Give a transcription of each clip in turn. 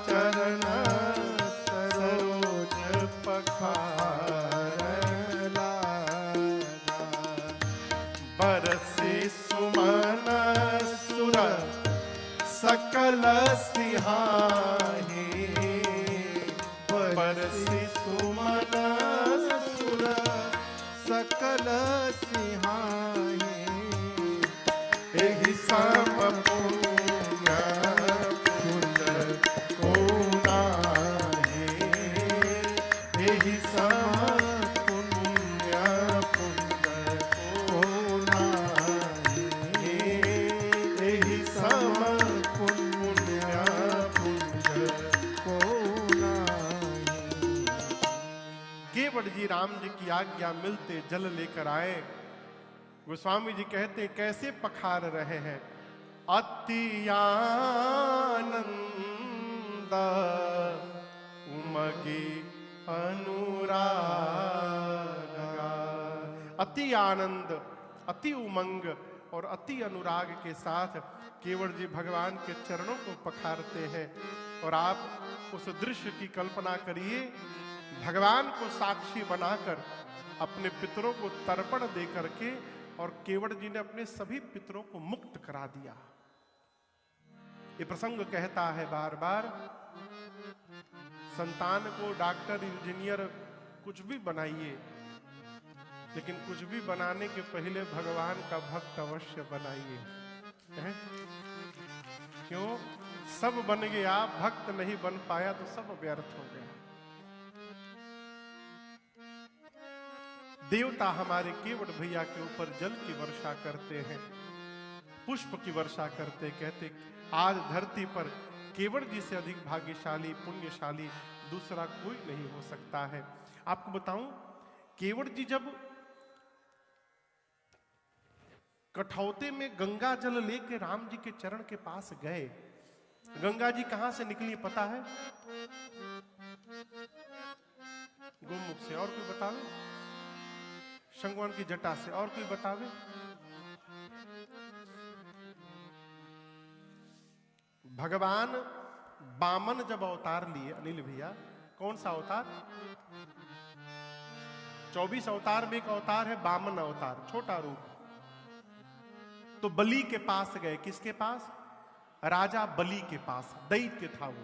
चरण सरोज पखारन लागा। बरसे सुमन सुर सकल सिहाहे, बरसे सुमन सुर सकल सिहाहे। एहि सम पुण्य पुण्य को नाहे, एहि सम पुण्य पुण्य को नाहे, एहि सम पुण्य पुण्य को नाहे। केवट जी राम जी की आज्ञा मिलते जल लेकर आए। गोस्वामी जी कहते हैं कैसे पखार रहे हैं। अति आनंद उमगी अनुरागा। अति आनंद, अति उमंग और अति अनुराग के साथ केवट जी भगवान के चरणों को पखारते हैं। और आप उस दृश्य की कल्पना करिए, भगवान को साक्षी बनाकर अपने पितरों को तर्पण दे करके और केवट जी ने अपने सभी पितरों को मुक्त करा दिया। ये प्रसंग कहता है बार बार, संतान को डॉक्टर इंजीनियर कुछ भी बनाइए, लेकिन कुछ भी बनाने के पहले भगवान का भक्त अवश्य बनाइए। क्यों? सब बन गया, भक्त नहीं बन पाया तो सब व्यर्थ हो गया। देवता हमारे केवट भैया के ऊपर जल की वर्षा करते हैं, पुष्प की वर्षा करते, कहते आज धरती पर केवट जी से अधिक भाग्यशाली पुण्यशाली दूसरा कोई नहीं हो सकता है। आपको बताऊं, केवट जी जब कठौते में गंगा जल लेकर राम जी के चरण के पास गए, गंगा जी कहां से निकली पता है? गोमुख से। और कोई बतावे? शंखवन की जटा से। और कोई बतावे? भगवान बामन जब अवतार लिए, अनिल भैया, कौन सा अवतार? 24 अवतार में एक अवतार है बामन अवतार, छोटा रूप। तो बलि के पास गए। किसके पास? राजा बलि के पास। दैत्य था वो,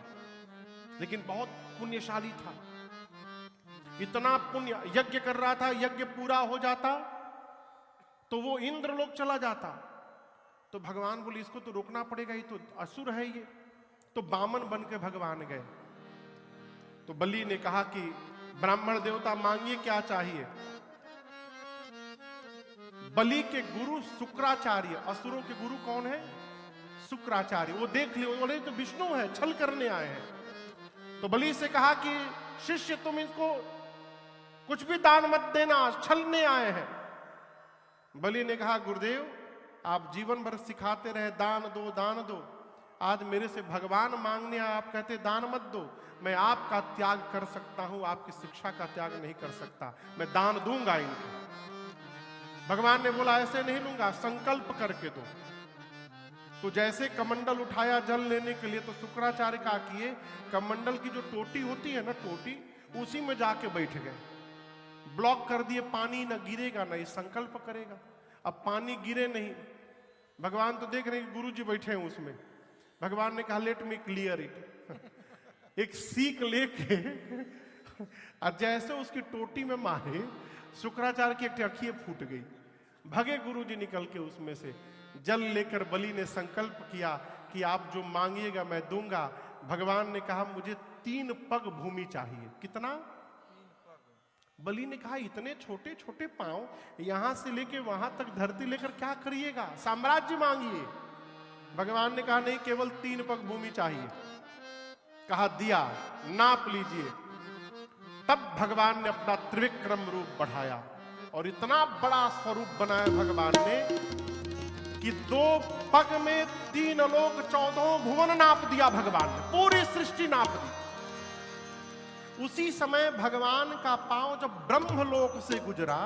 लेकिन बहुत पुण्यशाली था। इतना पुण्य, यज्ञ कर रहा था, यज्ञ पूरा हो जाता तो वो इंद्रलोक चला जाता। तो भगवान बोले इसको तो रोकना पड़ेगा, ये तो असुर है ये। तो बामन बन के भगवान गए। तो बलि ने कहा कि ब्राह्मण देवता मांगिए क्या चाहिए। बलि के गुरु शुक्राचार्य, असुरों के गुरु कौन है? शुक्राचार्य। वो देख लियो, बोले तो विष्णु है, छल करने आए हैं। तो बलि से कहा कि शिष्य तुम इनको कुछ भी दान मत देना, छलने आए हैं। बलि ने कहा गुरुदेव आप जीवन भर सिखाते रहे दान दो दान दो, आज मेरे से भगवान मांगने आए, आप कहते दान मत दो। मैं आपका त्याग कर सकता हूं, आपकी शिक्षा का त्याग नहीं कर सकता। मैं दान दूंगा इनको। भगवान ने बोला ऐसे नहीं लूंगा, संकल्प करके दो। तो जैसे कमंडल उठाया जल लेने के लिए, तो शुक्राचार्य का किए कमंडल की जो टोटी होती है ना, टोटी, उसी में जाके बैठ गए। ब्लॉक कर दिए, पानी ना गिरेगा ना ये संकल्प करेगा। अब पानी गिरे नहीं, भगवान तो देख रहे हैं गुरु जी बैठे हैं उसमें। भगवान ने कहा लेट मी क्लियर इट। एक सीख लेके और जैसे उसकी टोटी में मारे, शुक्राचार्य की एक अखियां फूट गई। भगे गुरु जी निकल के उसमें से। जल लेकर बलि ने संकल्प किया कि आप जो मांगिएगा मैं दूंगा। भगवान ने कहा मुझे 3 पग भूमि चाहिए। कितना? बलि ने कहा इतने छोटे छोटे पांव, यहां से लेके वहां तक धरती लेकर क्या करिएगा, साम्राज्य मांगिए। भगवान ने कहा नहीं, केवल 3 पग भूमि चाहिए। कहा दिया, नाप लीजिए। तब भगवान ने अपना त्रिविक्रम रूप बढ़ाया और इतना बड़ा स्वरूप बनाया भगवान ने कि 2 पग में 3 लोक 14 भुवन नाप दिया भगवान ने, पूरी सृष्टि नाप दी। उसी समय भगवान का पांव जब ब्रह्मलोक से गुजरा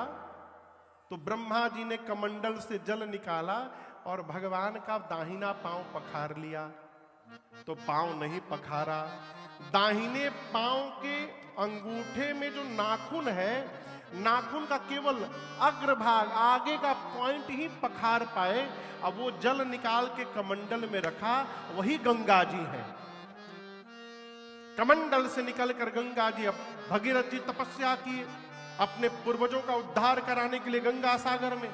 तो ब्रह्मा जी ने कमंडल से जल निकाला और भगवान का दाहिना पांव पखार लिया तो पांव नहीं पखारा। दाहिने पांव के अंगूठे में जो नाखून है, नाखून का केवल अग्रभाग आगे का पॉइंट ही पखार पाए। अब वो जल निकाल के कमंडल में रखा, वही गंगा जी है। कमंडल से निकलकर गंगा जी, अब भगीरथ जी तपस्या किए, अपने पूर्वजों का उद्धार कराने के लिए गंगा सागर में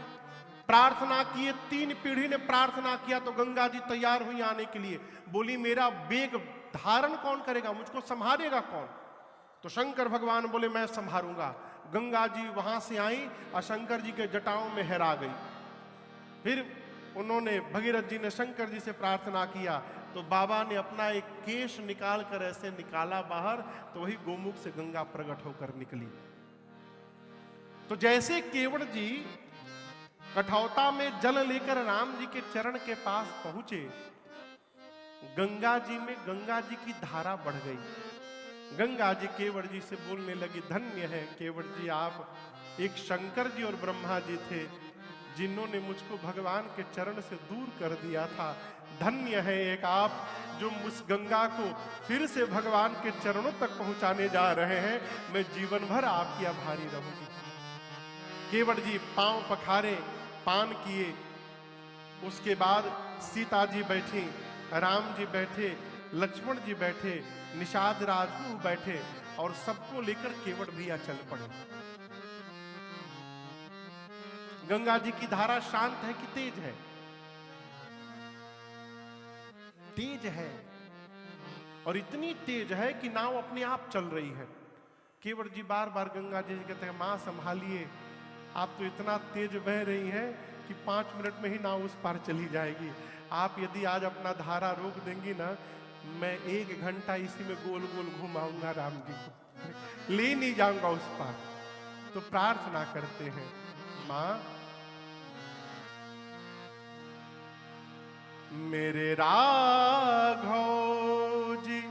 प्रार्थना किए। 3 पीढ़ी ने प्रार्थना किया तो गंगा जी तैयार हुई आने के लिए। बोली मेरा वेग धारण कौन करेगा, मुझको संभालेगा कौन? तो शंकर भगवान बोले मैं संभालूंगा। गंगा जी वहां से आई और शंकर जी के जटाओं में हेरा गई। फिर उन्होंने, भगीरथ जी ने शंकर जी से प्रार्थना किया तो बाबा ने अपना एक केश निकाल कर ऐसे निकाला बाहर, तो वही गोमुख से गंगा प्रकट होकर निकली। तो जैसे केवट जी कठौता में जल लेकर राम जी के चरण के पास पहुंचे, गंगा जी में गंगा जी की धारा बढ़ गई। गंगा जी केवट जी से बोलने लगी, धन्य है केवट जी, आप एक शंकर जी और ब्रह्मा जी थे जिन्होंने मुझको भगवान के चरण से दूर कर दिया था। धन्य है एक आप जो उस गंगा को फिर से भगवान के चरणों तक पहुंचाने जा रहे हैं। मैं जीवन भर आपकी आभारी रहूंगी। केवट जी पांव पखारे, पान किए। उसके बाद सीता जी बैठी, राम जी बैठे, लक्ष्मण जी बैठे, निषाद राजगुरु बैठे और सबको लेकर केवट भैया चल पड़े। गंगा जी की धारा शांत है कि तेज है? तेज है, और इतनी तेज है कि नाव अपने आप चल रही है। केवट जी बार बार गंगा जी कहते हैं, मां संभालिए, आप तो इतना तेज बह रही हैं कि 5 मिनट में ही नाव उस पार चली जाएगी। आप यदि आज अपना धारा रोक देंगी ना, मैं 1 घंटा इसी में गोल गोल घुमाऊंगा राम जी को, ले नहीं जाऊंगा उस पार। तो प्रार्थना करते हैं, मां मेरे राघव जी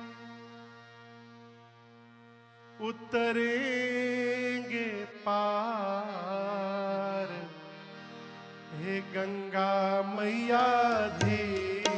उतरेंगे पार, हे गंगा मैया धीरे